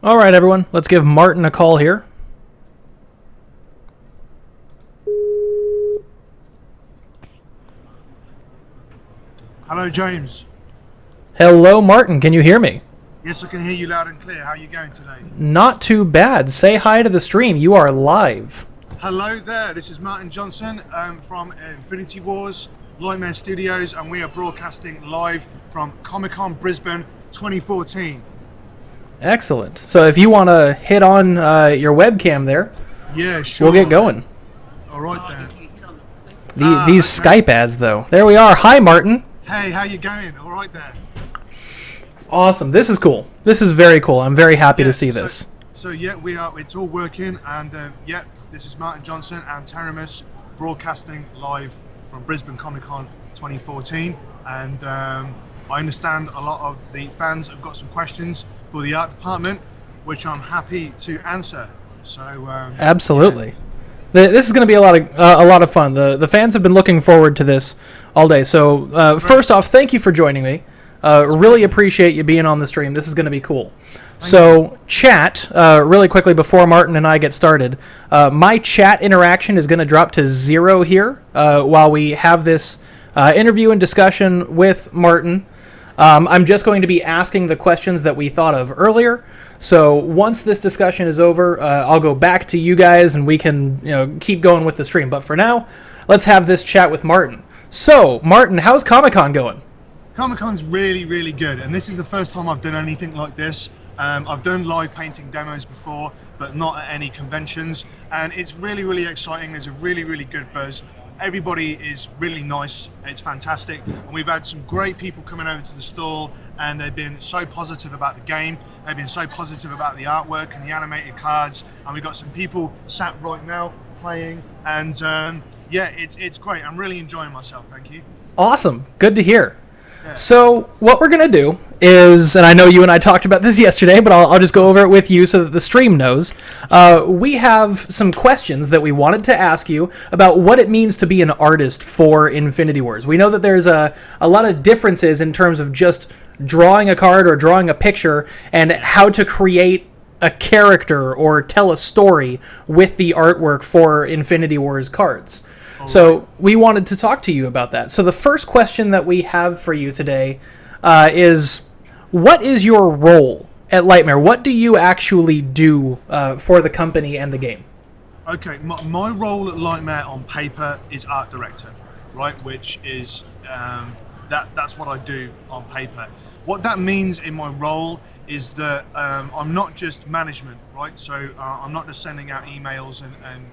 All right, everyone, let's give Martin a call here. Hello, James. Hello, Martin. Can you hear me? Yes, I can hear you loud and clear. How are you going today? Not too bad. Say hi to the stream. You are live. Hello there. This is Martin Johnson from Infinity Wars Lightmare Studios, and we are broadcasting live from Comic-Con Brisbane 2014. Excellent. So if you want to hit on your webcam there, yeah, sure. we'll get going. All right then. These okay. Skype ads, though. There we are. Hi, Martin. Hey, how you going? All right there. Awesome. This is cool. This is very cool. I'm very happy to see this. So yeah, it's all working, and this is Martin Johnson and Teremus broadcasting live from Brisbane Comic-Con 2014, and I understand a lot of the fans have got some questions for the art department, which I'm happy to answer. So absolutely. Yeah. This is going to be a lot of fun. The fans have been looking forward to this all day. So first off, thank you for joining me. Really appreciate you being on the stream. This is going to be cool. So chat, really quickly before Martin and I get started, my chat interaction is going to drop to 0 here while we have this interview and discussion with Martin. I'm just going to be asking the questions that we thought of earlier. So once this discussion is over, I'll go back to you guys and we can keep going with the stream. But for now, let's have this chat with Martin. So, Martin, how's Comic-Con going? Comic-Con's really, really good, and this is the first time I've done anything like this. I've done live painting demos before, but not at any conventions, and it's really, really exciting. There's a really, really good buzz. Everybody is really nice. It's fantastic, and we've had some great people coming over to the stall, and they've been so positive about the game. They've been so positive about the artwork and the animated cards, and we've got some people sat right now playing, and yeah, it's great. I'm really enjoying myself. Thank you. Awesome. Good to hear. So what we're going to do is, and I know you and I talked about this yesterday, but I'll just go over it with you so that the stream knows. We have some questions that we wanted to ask you about what it means to be an artist for Infinity Wars. We know that there's a lot of differences in terms of just drawing a card or drawing a picture and how to create a character or tell a story with the artwork for Infinity Wars cards. So we wanted to talk to you about that. So the first question that we have for you today is, what is your role at Lightmare? What do you actually do for the company and the game? Okay, my role at Lightmare on paper is art director, right? Which is, that's what I do on paper. What that means in my role is that I'm not just management, right? So I'm not just sending out emails and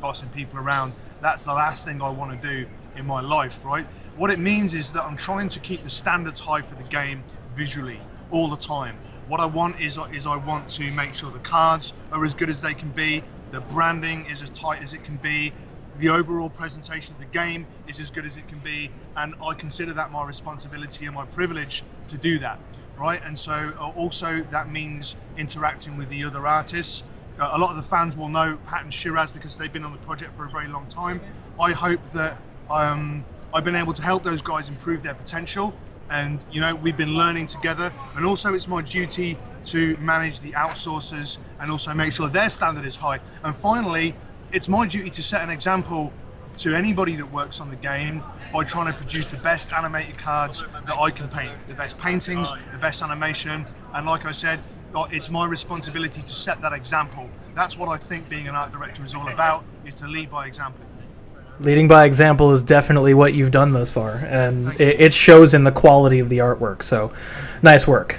bossing people around. That's the last thing I want to do in my life, right? What it means is that I'm trying to keep the standards high for the game visually all the time. What I want is I want to make sure the cards are as good as they can be, the branding is as tight as it can be, the overall presentation of the game is as good as it can be, and I consider that my responsibility and my privilege to do that, right? And so also that means interacting with the other artists. A lot of the fans will know Pat and Shiraz because they've been on the project for a very long time. I hope that I've been able to help those guys improve their potential, and we've been learning together. And also it's my duty to manage the outsourcers and also make sure their standard is high. And finally, it's my duty to set an example to anybody that works on the game by trying to produce the best animated cards that I can paint, the best paintings, the best animation, and like I said, it's my responsibility to set that example. That's what I think being an art director is all about, is to lead by example. Leading by example is definitely what you've done thus far, and it shows in the quality of the artwork, so nice work.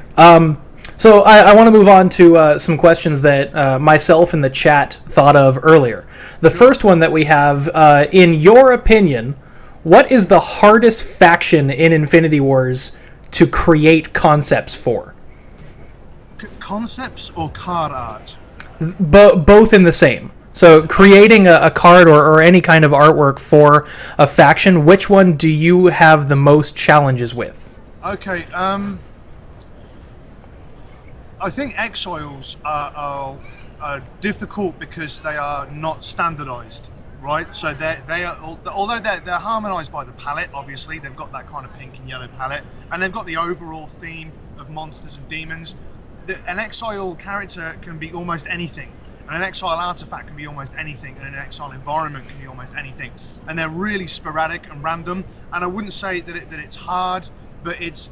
So I want to move on to some questions that myself and the chat thought of earlier. The first one that we have, in your opinion, what is the hardest faction in Infinity Wars to create concepts for? Concepts or card art? Both in the same. So creating a card or any kind of artwork for a faction, which one do you have the most challenges with? Okay, I think Exiles are difficult because they are not standardized, right? So they are, although they're harmonized by the palette, obviously they've got that kind of pink and yellow palette, and they've got the overall theme of monsters and demons. an exile character can be almost anything. And an exile artifact can be almost anything, and an exile environment can be almost anything. And they're really sporadic and random. And I wouldn't say that it's hard, but it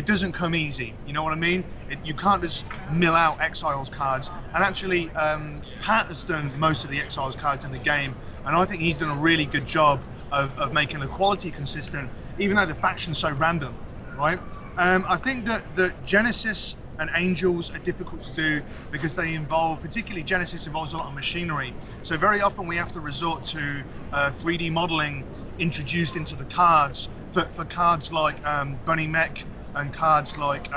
doesn't come easy. You know what I mean? You can't just mill out exiles cards. And actually, Pat has done most of the exiles cards in the game, and I think he's done a really good job of making the quality consistent, even though the faction's so random, right? I think that Genesis and Angels are difficult to do because they involve, particularly Genesis involves a lot of machinery. So very often we have to resort to 3D modeling introduced into the cards for cards like Bunny Mech and cards like,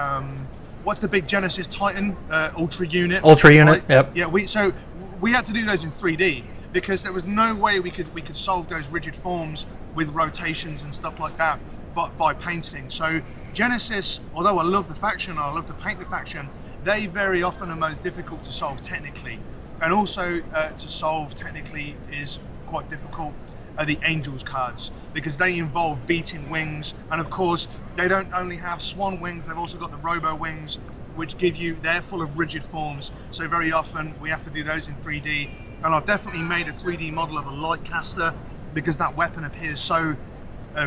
what's the big Genesis Titan? Ultra Unit. Ultra Unit, right? yep. Yeah, so we had to do those in 3D because there was no way we could solve those rigid forms with rotations and stuff like that, but by painting. So Genesis, although I love the faction, I love to paint the faction, they very often are most difficult to solve technically. And also to solve technically is quite difficult are the Angels cards, because they involve beating wings, and of course they don't only have swan wings, they've also got the robo wings, which give you, they're full of rigid forms, so very often we have to do those in 3D. And I've definitely made a 3D model of a light caster because that weapon appears so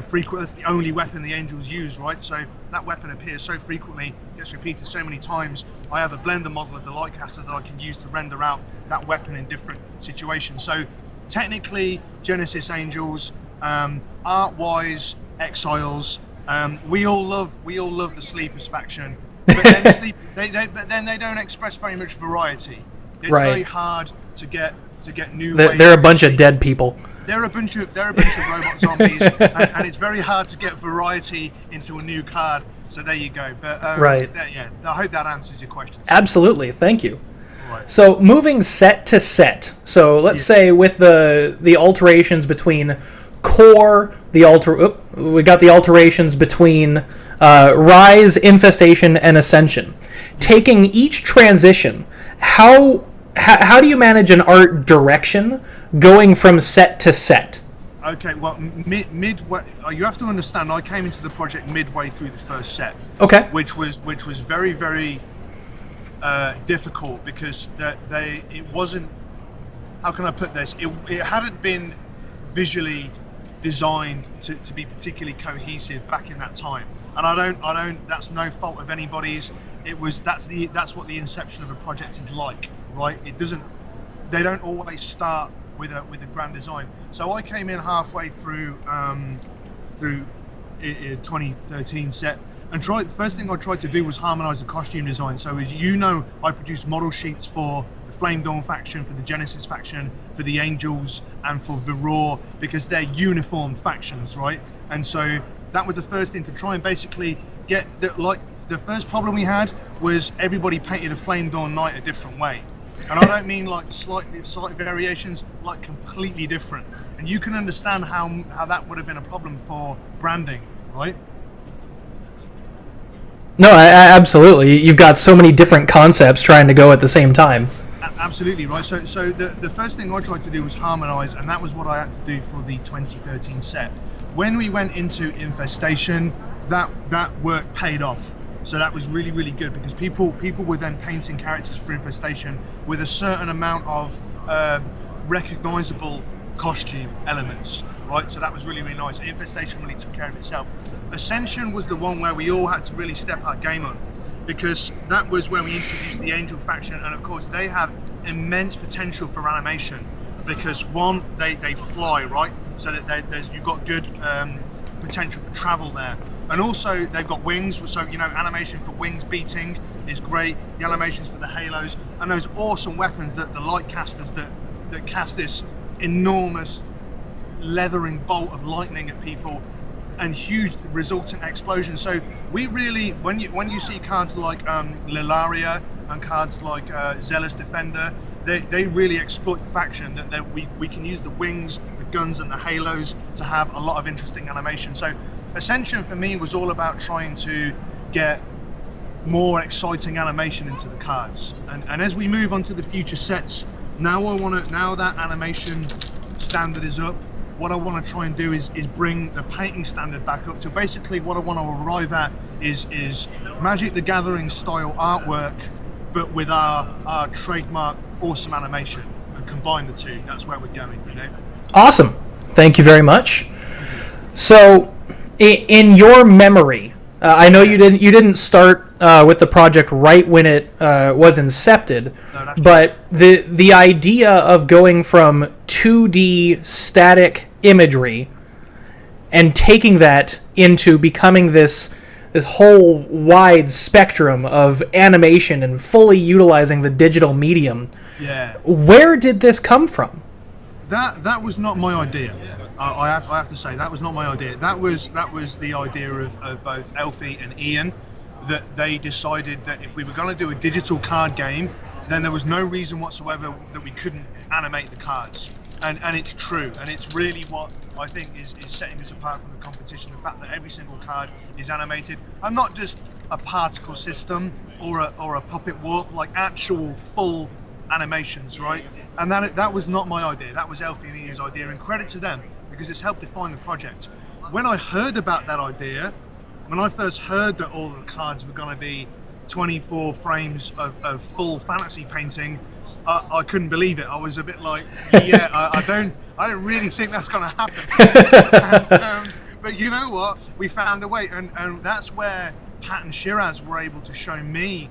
frequently. It's the only weapon the Angels use, right? So that weapon appears so frequently, gets repeated so many times. I have a blender model of the light caster that I can use to render out that weapon in different situations. So technically, Genesis Angels, art-wise, Exiles. We all love the Sleepers faction, but then they don't express very much variety. It's very hard to get new. They're a bunch of dead people. They're a bunch of robot zombies, and it's very hard to get variety into a new card. So there you go. But I hope that answers your question. Absolutely, thank you. Right. So moving set to set. So let's say with the alterations between core, we got the alterations between Rise, Infestation, and Ascension. Taking each transition, how do you manage an art direction going from set to set? Okay, well, midway, you have to understand, I came into the project midway through the first set. Okay. Which was very, very difficult because it wasn't, how can I put this? It hadn't been visually designed to be particularly cohesive back in that time. And I don't. That's no fault of anybody's. That's what the inception of a project is like, right? They don't always start with a grand design. So I came in halfway through 2013 set, and the first thing I tried to do was harmonize the costume design. So as you know, I produced model sheets for the Flame Dawn faction, for the Genesis faction, for the Angels, and for Viror, because they're uniformed factions, right? And so that was the first thing to try and basically get the first problem we had was everybody painted a Flame Dawn Knight a different way. And I don't mean like slight variations, like completely different. And you can understand how that would have been a problem for branding, right? No, absolutely. You've got so many different concepts trying to go at the same time. Absolutely, right. So the first thing I tried to do was harmonize, and that was what I had to do for the 2013 set. When we went into Infestation, that work paid off. So that was really, really good because people were then painting characters for Infestation with a certain amount of recognizable costume elements, right? So that was really, really nice. Infestation really took care of itself. Ascension was the one where we all had to really step our game up, because that was where we introduced the Angel faction, and of course they had immense potential for animation because one, they fly, right? So that you've got good potential for travel there. And also they've got wings, so animation for wings beating is great. The animations for the halos and those awesome weapons that the light casters that cast this enormous leathering bolt of lightning at people and huge resultant explosions. So we really, when you see cards like Lilaria and cards like Zealous Defender, they really exploit the faction that we can use the wings, the guns and the halos to have a lot of interesting animation. So Ascension for me was all about trying to get more exciting animation into the cards. And as we move on to the future sets, now that animation standard is up, what I want to try and do is bring the painting standard back up to basically what I want to arrive at is Magic the Gathering style artwork, but with our trademark awesome animation, and combine the two. That's where we're going, you know. Awesome. Thank you very much. So, in your memory, I know you didn't start with the project right when it was incepted, No, but the idea of going from 2D static imagery and taking that into becoming this whole wide spectrum of animation and fully utilizing the digital medium. Yeah. Where did this come from? That was not my idea. I have to say that was not my idea. That was the idea of both Elfie and Ian, that they decided that if we were going to do a digital card game, then there was no reason whatsoever that we couldn't animate the cards. And it's true, and it's really what I think is setting us apart from the competition, the fact that every single card is animated, and not just a particle system or a puppet warp, like actual full animations, right? And that was not my idea. That was Elfie and Ian's idea, and credit to them, because it's helped define the project. When I heard about that idea, when I first heard that all the cards were going to be 24 frames of full fantasy painting, I couldn't believe it. I was a bit like, yeah, I don't really think that's going to happen. But you know what? We found a way, and that's where Pat and Shiraz were able to show me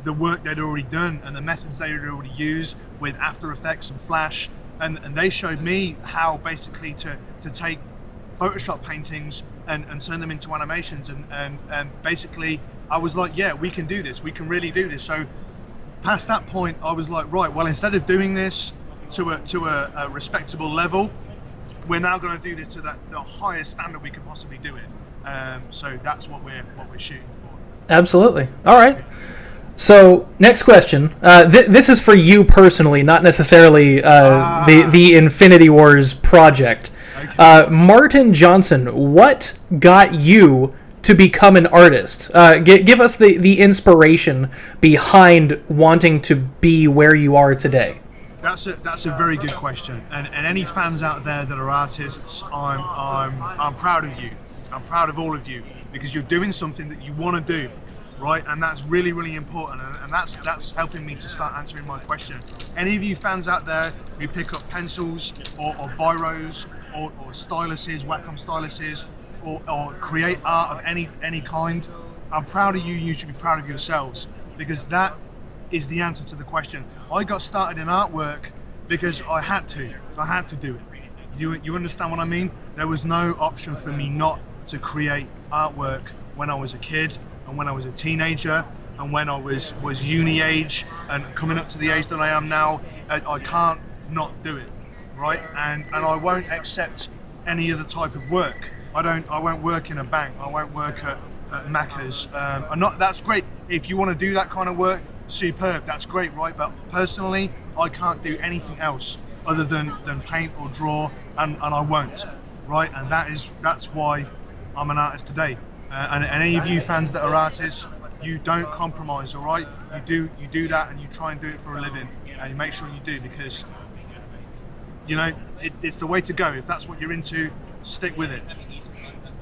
the work they'd already done and the methods they had already used with After Effects and Flash, and they showed me how basically to take Photoshop paintings and turn them into animations, and basically I was like, yeah, we can do this. We can really do this. So past that point, I was like, right, well, instead of doing this to a respectable level, we're now going to do this to the highest standard we could possibly do it. So that's what we're shooting for. Absolutely. All right. So next question. This is for you personally, not necessarily the Infinity Wars project. Okay. Martin Johnson, what got you to become an artist? Give us the inspiration behind wanting to be where you are today. That's a very good question, and any fans out there that are artists, I'm proud of you. I'm proud of all of you, because you're doing something that you want to do, right? And that's really, really important, and that's helping me to start answering my question. Any of you fans out there who pick up pencils or biros or styluses, Wacom styluses, or create art of any kind, I'm proud of you. You should be proud of yourselves, because that is the answer to the question. I got started in artwork because I had to do it. You understand what I mean? There was no option for me not to create artwork when I was a kid, and when I was a teenager, and when I was uni age, and coming up to the age that I am now. I can't not do it, right? And I won't accept any other type of work. I won't work in a bank. I won't work at Macca's. That's great. If you want to do that kind of work, superb. That's great, right? But personally, I can't do anything else other than paint or draw, and I won't, right? And that's why I'm an artist today. And any of you fans that are artists, you don't compromise, all right? You do that, and you try and do it for a living, and you make sure you do, because you know it's the way to go. If that's what you're into, stick with it.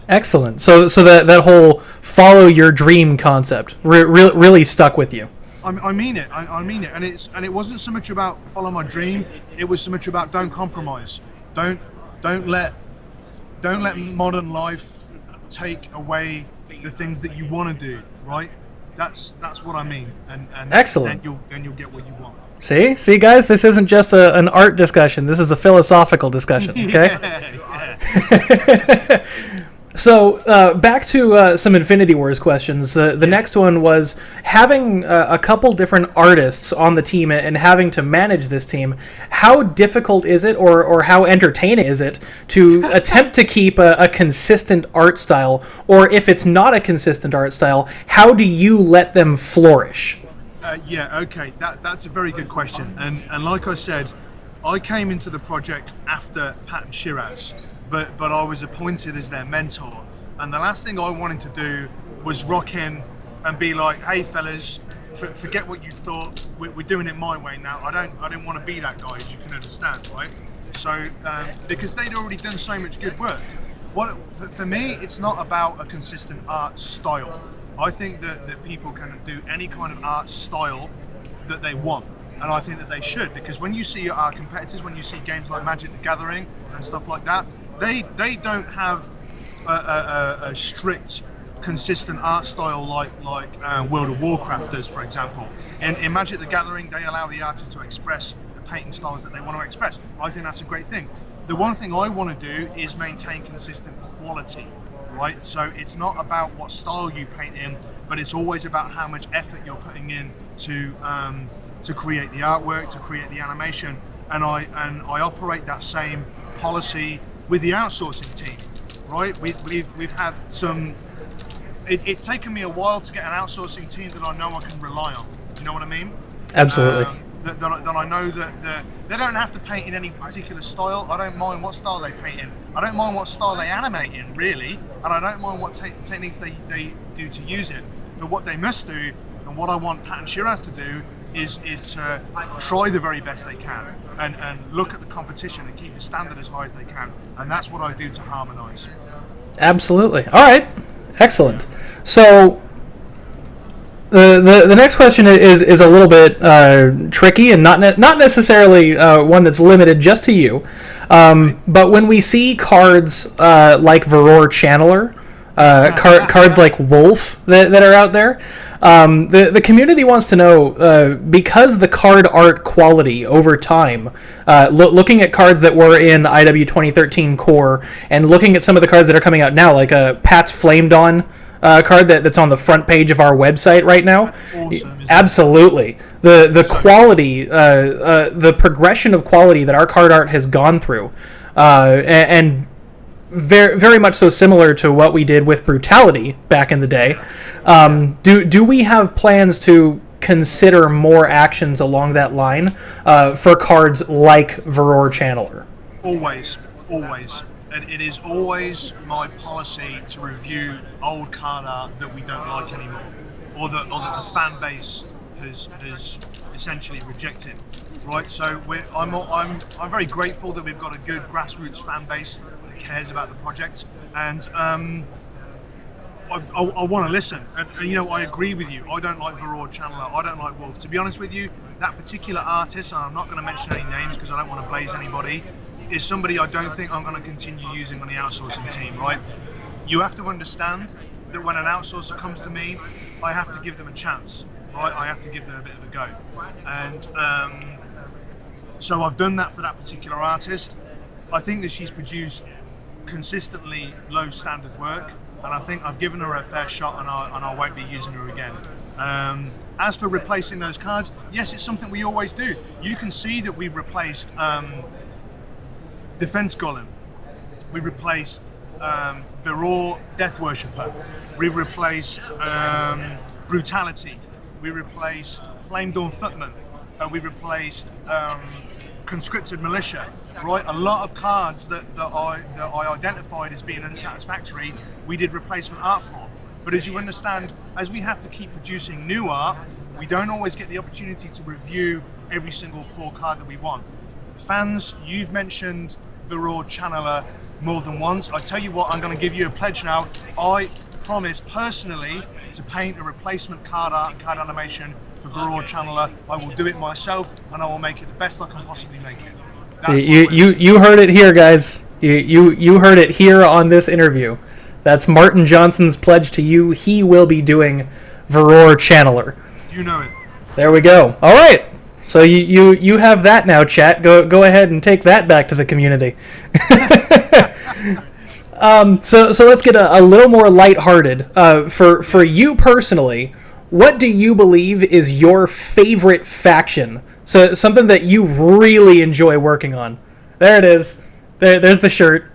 Excellent. So that whole follow your dream concept really stuck with you. I mean it. I mean it. And it wasn't so much about follow my dream. It was so much about don't compromise. Don't let modern life take away the things that you want to do. Right? That's what I mean. And excellent. Then you'll get what you want. See, guys, this isn't just an art discussion. This is a philosophical discussion. Okay. Yeah. So back to some Infinity Wars questions. The next one was having a couple different artists on the team and having to manage this team. How difficult is it, or how entertaining is it to attempt to keep a consistent art style? Or if it's not a consistent art style, how do you let them flourish? Yeah, okay, that's a very good question. And like I said, I came into the project after Pat and Shiraz. But I was appointed as their mentor, and the last thing I wanted to do was rock in and be like, "Hey fellas, forget what you thought. We're doing it my way now." I didn't want to be that guy, as you can understand, right? So because they'd already done so much good work. For me, it's not about a consistent art style. I think that people can do any kind of art style that they want. And I think that they should, because when you see our competitors, when you see games like Magic the Gathering and stuff like that, they don't have a strict, consistent art style like World of Warcraft does, for example. In Magic the Gathering, they allow the artists to express the painting styles that they want to express. I think that's a great thing. The one thing I want to do is maintain consistent quality, right? So it's not about what style you paint in, but it's always about how much effort you're putting in to create the artwork, to create the animation, and I operate that same policy with the outsourcing team, right? We've had some. It's taken me a while to get an outsourcing team that I know I can rely on. Do you know what I mean? Absolutely. That I know that they don't have to paint in any particular style. I don't mind what style they paint in. I don't mind what style they animate in, really, and I don't mind what techniques they do to use it. But what they must do, and what I want Pat and Shiraz to do, is to try the very best they can and look at the competition and keep the standard as high as they can. And that's what I do to harmonise. Absolutely. All right. Excellent. So the next question is a little bit tricky and not necessarily one that's limited just to you. But when we see cards like Varroa Channeler, cards like Wolf that are out there, the community wants to know, because the card art quality over time, looking at cards that were in IW 2013 core and looking at some of the cards that are coming out now, like Pat's Flame Dawn card that's on the front page of our website right now. That's awesome, absolutely. The quality, the progression of quality that our card art has gone through, and very, very much so similar to what we did with Brutality back in the day. Do we have plans to consider more actions along that line for cards like Varroa Channeler? Always. And it is always my policy to review old card art that we don't like anymore, or that the fan base has essentially rejected. Right, so I'm very grateful that we've got a good grassroots fan base that cares about the project, and I want to listen. And I agree with you. I don't like Varroa Channeler. I don't like Wolf. To be honest with you, that particular artist, and I'm not going to mention any names because I don't want to blaze anybody, is somebody I don't think I'm going to continue using on the outsourcing team. Right? You have to understand that when an outsourcer comes to me, I have to give them a chance. Right? I have to give them a bit of a go, and so I've done that for that particular artist. I think that she's produced consistently low standard work, and I think I've given her a fair shot, and I won't be using her again. As for replacing those cards, yes, it's something we always do. You can see that we've replaced Defense Golem, we replaced Varroa Death Worshipper, we've replaced Brutality, we replaced Flame Dawn Footman, we replaced Conscripted Militia, right? A lot of cards that I identified as being unsatisfactory, we did replacement art for. But as you understand, as we have to keep producing new art, we don't always get the opportunity to review every single poor card that we want. Fans, you've mentioned Varroa Channeler more than once. I tell you what, I'm going to give you a pledge now. I promise personally to paint a replacement card art and card animation for Varroa Channeler. I will do it myself, and I will make it the best I can possibly make it. You heard it here, guys. You heard it here on this interview. That's Martin Johnson's pledge to you. He will be doing Varroa Channeler. You know it. There we go. All right. So you have that now, chat. Go ahead and take that back to the community. So let's get a little more lighthearted. For you personally, what do you believe is your favorite faction? So something that you really enjoy working on. There it is. There's the shirt.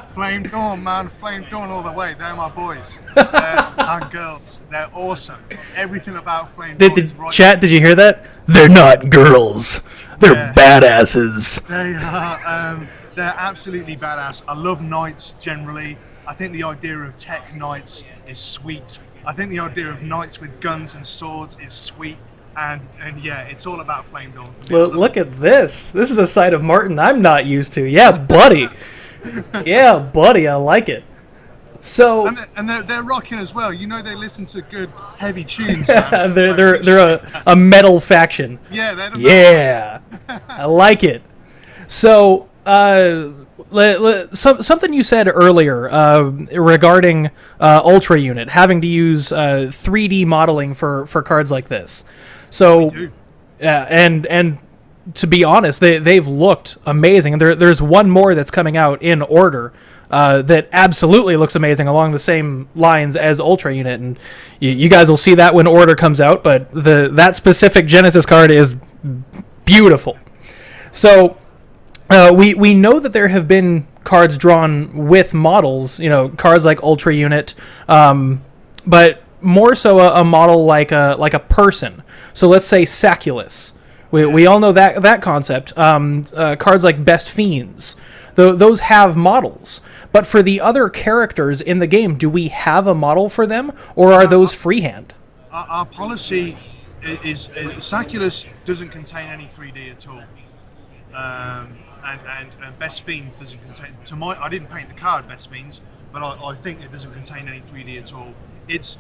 Flame Dawn, man. Flame Dawn all the way. They're my boys. And girls. They're awesome. Everything about Flame Dawn is right. Chat, did you hear that? They're not girls. They're badasses. They're absolutely badass. I love knights generally. I think the idea of tech knights is sweet. I think the idea of knights with guns and swords is sweet. And yeah, it's all about Flame Dawn for me. Well, look at this. This is a side of Martin I'm not used to. Yeah, buddy. Yeah, buddy, I like it. So And they're rocking as well. You know, they listen to good heavy tunes. Man. they're a metal faction. Yeah, they're the Yeah, I like it. So, something you said earlier regarding Ultra Unit having to use 3D modeling for cards like this. So, and to be honest, they've looked amazing. There's one more that's coming out in order that absolutely looks amazing along the same lines as Ultra Unit, and you guys will see that when order comes out. But that specific Genesis card is beautiful. So. We know that there have been cards drawn with models, cards like Ultra Unit, but more so a model like a person. So let's say Saculus. We all know that concept. Cards like Best Fiends, those have models. But for the other characters in the game, do we have a model for them, or are those freehand? Our policy is Saculus doesn't contain any 3D at all. And Best Fiends doesn't contain. I didn't paint the card Best Fiends, but I think it doesn't contain any 3D at all. It's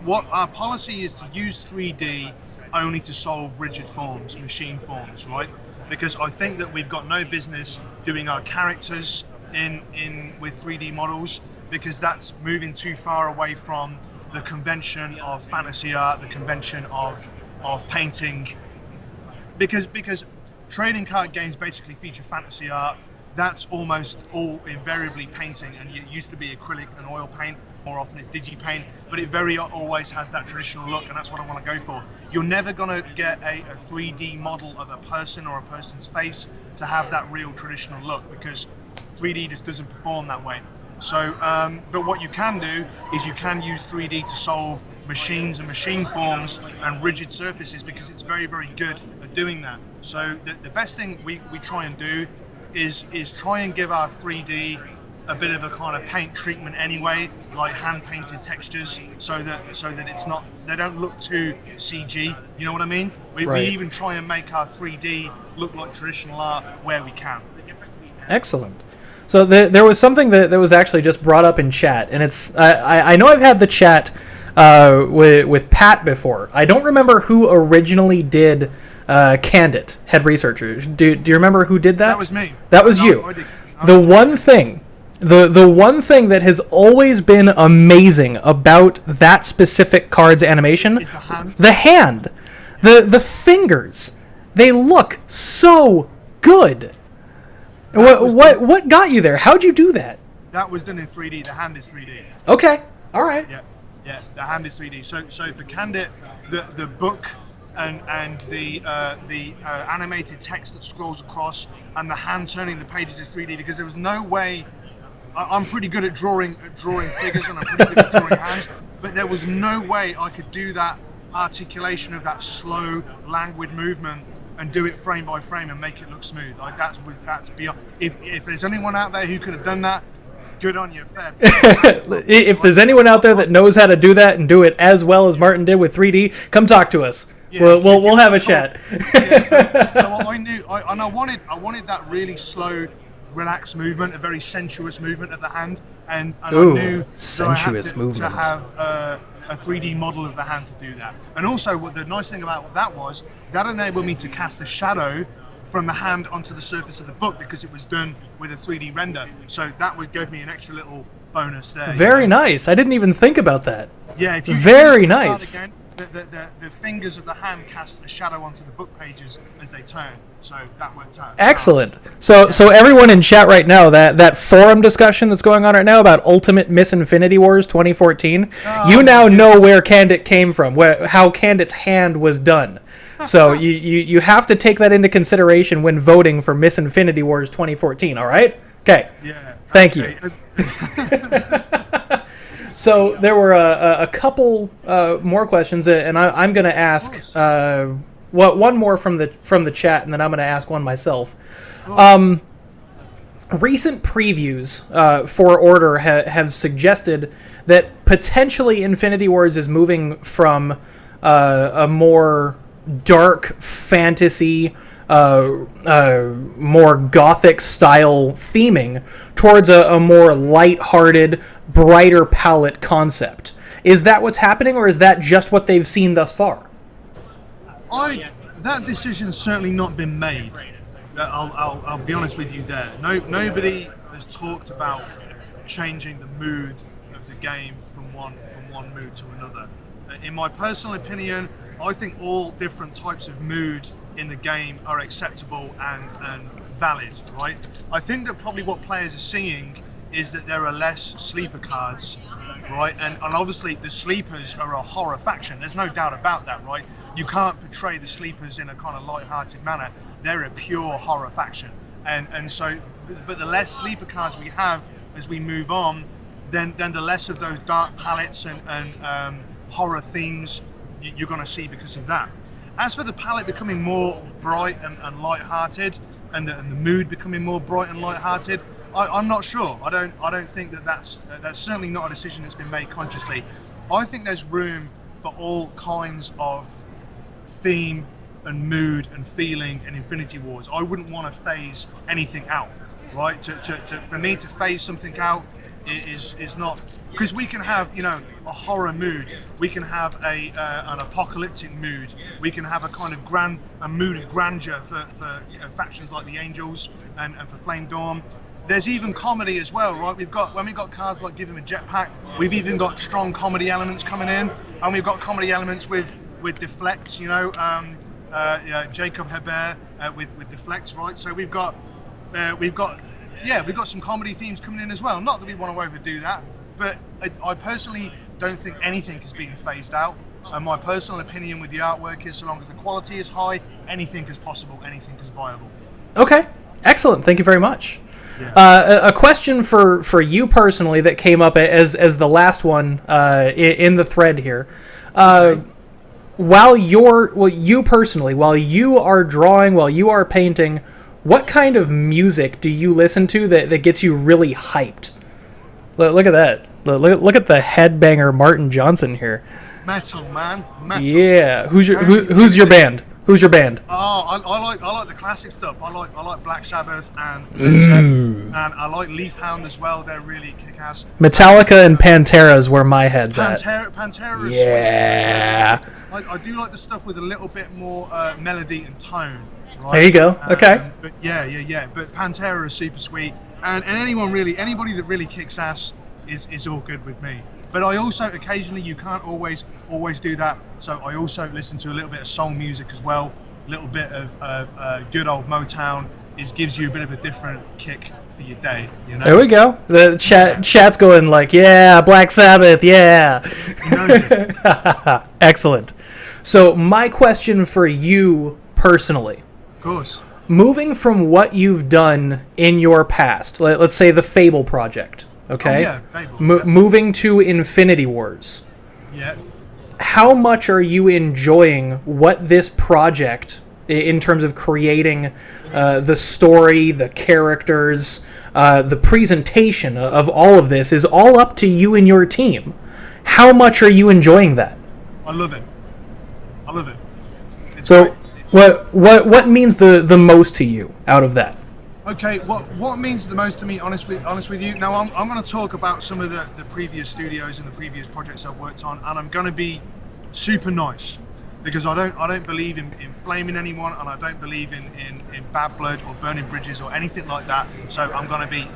what our policy is to use 3D only to solve rigid forms, machine forms, right? Because I think that we've got no business doing our characters in with 3D models, because that's moving too far away from the convention of fantasy art, the convention of painting, because trading card games basically feature fantasy art. That's almost all invariably painting, and it used to be acrylic and oil paint. More often it's digi-paint, but it very always has that traditional look, and that's what I want to go for. You're never going to get a 3D model of a person or a person's face to have that real traditional look, because 3D just doesn't perform that way. So, but what you can do is you can use 3D to solve machines and machine forms and rigid surfaces, because it's very, very good at doing that. So the best thing we try and do is try and give our 3D a bit of a kind of paint treatment anyway, like hand painted textures, so that it's not, they don't look too CG. You know what I mean? We even try and make our 3D look like traditional art where we can. Excellent. So there was something that was actually just brought up in chat, and it's I know I've had the chat with Pat before. I don't remember who originally did Candid, head researcher. Do you remember who did that? That was me. That was you. The one thing that has always been amazing about that specific card's animation is the hand. The hand. The fingers. They look so good. What got you there? How'd you do that? That was done in 3D. The hand is 3D. Okay. All right. Yeah. The hand is 3D. So for Candid, the book and the animated text that scrolls across and the hand turning the pages is 3D, because there was no way. I'm pretty good at drawing figures, and I'm pretty good at drawing hands, but there was no way I could do that articulation of that slow, languid movement and do it frame by frame and make it look smooth. Like that's beyond. If there's anyone out there who could have done that, good on you. Fair. If there's anyone out there that knows how to do that and do it as well as Martin did with 3D, come talk to us. Yeah, we'll have a chat. So I knew, I wanted that really slow, relaxed movement, a very sensuous movement of the hand, and I knew sensuous that I had movement. to have a 3D model of the hand to do that. And also, what the nice thing about that was, that enabled me to cast a shadow from the hand onto the surface of the book, because it was done with a 3D render. So that gave me an extra little bonus there. Very nice. I didn't even think about that. Yeah, if you very nice. Again, the fingers of the hand cast a shadow onto the book pages as they turn, so that worked out. Excellent. So everyone in chat right now, that forum discussion that's going on right now about Ultimate Miss Infinity Wars 2014, you now know where Candid came from, how Candid's hand was done. So you have to take that into consideration when voting for Miss Infinity Wars 2014. All right? Okay. Yeah. Thank you. So there were a couple more questions, and I'm going to ask one more from the chat, and then I'm going to ask one myself. Recent previews for Order have suggested that potentially Infinity Wars is moving from a more dark fantasy, more gothic style theming towards a more light-hearted, brighter palette concept. Is that what's happening, or is that just what they've seen thus far? That decision's certainly not been made. I'll be honest with you there. Nobody has talked about changing the mood of the game from one mood to another. In my personal opinion, I think all different types of mood in the game are acceptable and valid, right? I think that probably what players are seeing is that there are less sleeper cards, right? And obviously the sleepers are a horror faction. There's no doubt about that, right? You can't portray the sleepers in a kind of light-hearted manner. They're a pure horror faction. And so, but the less sleeper cards we have as we move on, then the less of those dark palettes and horror themes you're going to see because of that. As for the palette becoming more bright and light-hearted, and the mood becoming more bright and light-hearted, I'm not sure. I don't think that's certainly not a decision that's been made consciously. I think there's room for all kinds of theme and mood and feeling in Infinity Wars. I wouldn't want to phase anything out, right? For me to phase something out is not, because we can have, a horror mood, we can have an apocalyptic mood, we can have a kind of a mood of grandeur for factions like the Angels and for Flame Dawn. There's even comedy as well, right? When we've got cards like Give Him a Jetpack, we've even got strong comedy elements coming in, and we've got comedy elements with Deflect, Jacob Hebert with Deflect, right? So we've got some comedy themes coming in as well. Not that we want to overdo that, but I personally don't think anything is being phased out. And my personal opinion with the artwork is, so long as the quality is high, anything is possible, anything is viable. Okay, excellent. Thank you very much. Yeah. A question for you personally that came up as the last one in the thread here. Okay. While you are drawing, while you are painting, what kind of music do you listen to that gets you really hyped? Look at that. Look at the headbanger Martin Johnson here. Metal, man. Metal. Yeah. Who's your band? Who's your band? Oh, I like the classic stuff. I like Black Sabbath and Led Zeppelin, and I like Leafhound as well. They're really kick-ass. Metallica and Pantera is where my head's at. Pantera is yeah. sweet. I do like the stuff with a little bit more melody and tone. Right? There you go. Okay. But yeah. But Pantera is super sweet, and anybody that really kicks ass is all good with me. But I also occasionally, you can't always do that. So I also listen to a little bit of soul music as well. A little bit of good old Motown gives you a bit of a different kick for your day. There we go. The chat's going like, yeah, Black Sabbath, yeah. He knows it. Excellent. So my question for you personally. Of course. Moving from what you've done in your past, let's say the Fable project. Okay. Oh, yeah, Fable. Moving to Infinity Wars. Yeah. How much are you enjoying what this project, in terms of creating the story, the characters, the presentation of all of this is all up to you and your team. How much are you enjoying that? I love it. It's so, great. what means the most to you out of that? Okay, what means the most to me, honest with you? Now, I'm going to talk about some of the previous studios and the previous projects I've worked on, and I'm going to be super nice because I don't believe in flaming anyone, and I don't believe in bad blood or burning bridges or anything like that. So I'm going to be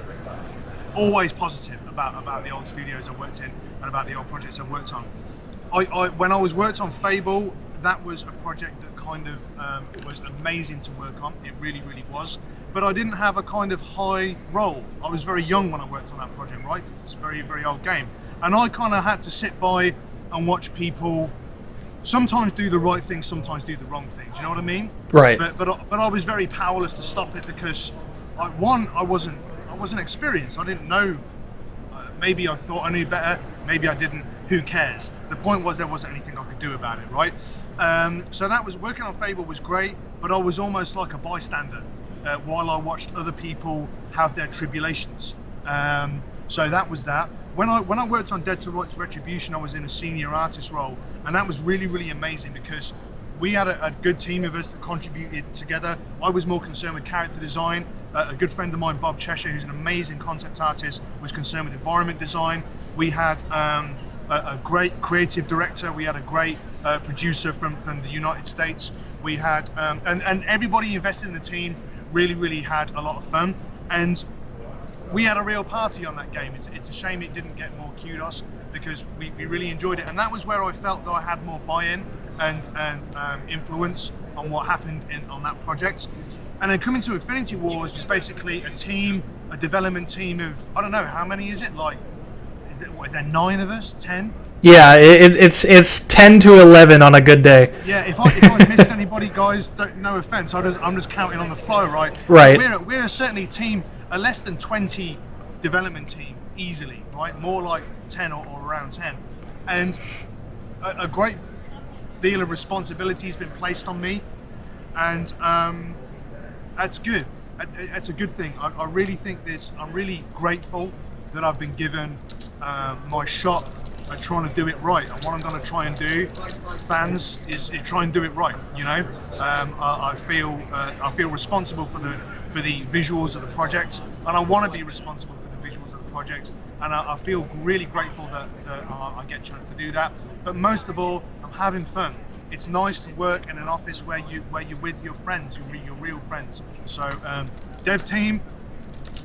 always positive about the old studios I've worked in and about the old projects I've worked on. When I was worked on Fable, that was a project that kind of was amazing to work on. It really, really was. But I didn't have a kind of high role. I was very young when I worked on that project, right? It's a very, very old game. And I kind of had to sit by and watch people sometimes do the right thing, sometimes do the wrong thing. Do you know what I mean? Right. But I was very powerless to stop it because, I wasn't experienced. I didn't know. Maybe I thought I knew better. Maybe I didn't. Who cares? The point was there wasn't anything I could do about it, right? So that was working on Fable was great, but I was almost like a bystander while I watched other people have their tribulations. So that was that. When I worked on Dead to Rights Retribution, I was in a senior artist role, and that was really, really amazing because we had a good team of us that contributed together. I was more concerned with character design. A good friend of mine, Bob Cheshire, who's an amazing concept artist, was concerned with environment design. We had a great creative director. We had a great producer from the United States. We had, and everybody invested in the team really had a lot of fun. And we had a real party on that game. It's a shame it didn't get more kudos because we really enjoyed it. And that was where I felt that I had more buy-in and influence on what happened on that project. And then coming to Infinity Wars was basically a development team of, I don't know, how many is it? Like, is there 9 of us? 10? Yeah, it's 10 to 11 on a good day. Yeah, if I missed anybody, guys, no offense. I'm just counting on the fly, right? Right. We're certainly a team, a less than 20 development team, easily, right? More like 10 or around 10. And a great deal of responsibility has been placed on me, and that's good. It's a good thing. I really think this. I'm really grateful that I've been given my shot at trying to do it right. And what I'm going to try and do, fans, is try and do it right. You know, I feel responsible for the visuals of the project, and I want to be responsible for the visuals of the project. And I feel really grateful that I get a chance to do that. But most of all, I'm having fun. It's nice to work in an office where you're with your friends, your real friends. So, dev team,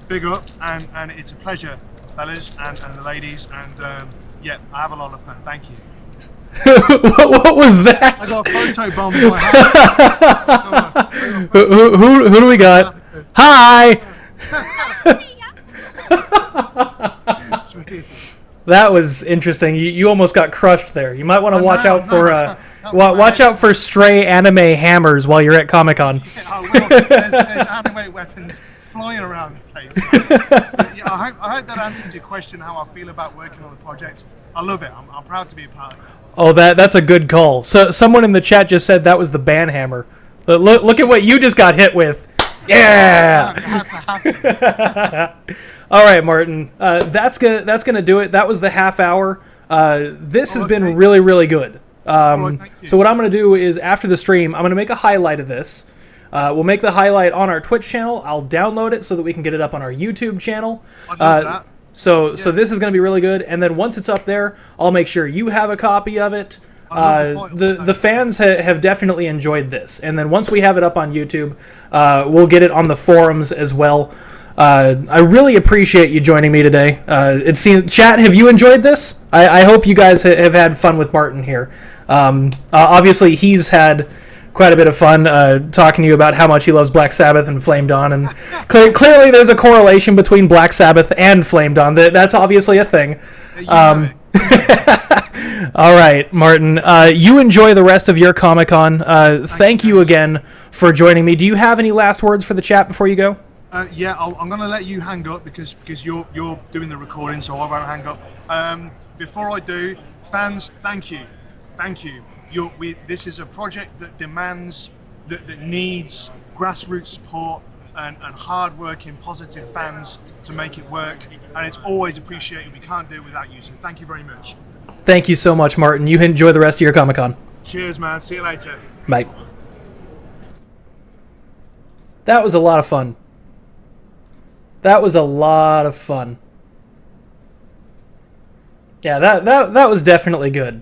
big up, and it's a pleasure, fellas and the ladies. And yeah, I have a lot of fun. Thank you. What was that? I got a photo bomb in my house. Who do we got? Hi. Sweet. That was interesting. You almost got crushed there. You might want to watch out for watch out for stray anime hammers while you're at Comic-Con. Yeah, I will. There's anime weapons flying around the place. Yeah, I hope that answers your question. How I feel about working on the project. I love it. I'm proud to be a part of it. Oh, that's a good call. So someone in the chat just said that was the ban hammer. But look at what you just got hit with. Yeah. It had to happen. All right, Martin. That's gonna do it. That was the half hour. This has been really good. Thank you. So what I'm gonna do is after the stream, I'm gonna make a highlight of this. We'll make the highlight on our Twitch channel. I'll download it so that we can get it up on our YouTube channel. I'd love that. So this is going to be really good, and then once it's up there, I'll make sure you have a copy of it. The fans have definitely enjoyed this, and then once we have it up on YouTube, we'll get it on the forums as well. I really appreciate you joining me today. Chat, have you enjoyed this? I hope you guys have had fun with Martin here. Obviously, he's had quite a bit of fun talking to you about how much he loves Black Sabbath and Flame Dawn, and clearly there's a correlation between Black Sabbath and Flame Dawn. That's obviously a thing. All right, Martin, you enjoy the rest of your Comic-Con. Thank you again for joining me. Do you have any last words for the chat before you go? Yeah, I'm going to let you hang up because you're doing the recording, so I won't hang up. Before I do, fans, thank you. This is a project that demands, that needs grassroots support and hard-working, positive fans to make it work, and it's always appreciated. We can't do it without you, so thank you very much. Thank you so much, Martin. You enjoy the rest of your Comic-Con. Cheers, man. See you later. Bye. That was a lot of fun. Yeah, that was definitely good.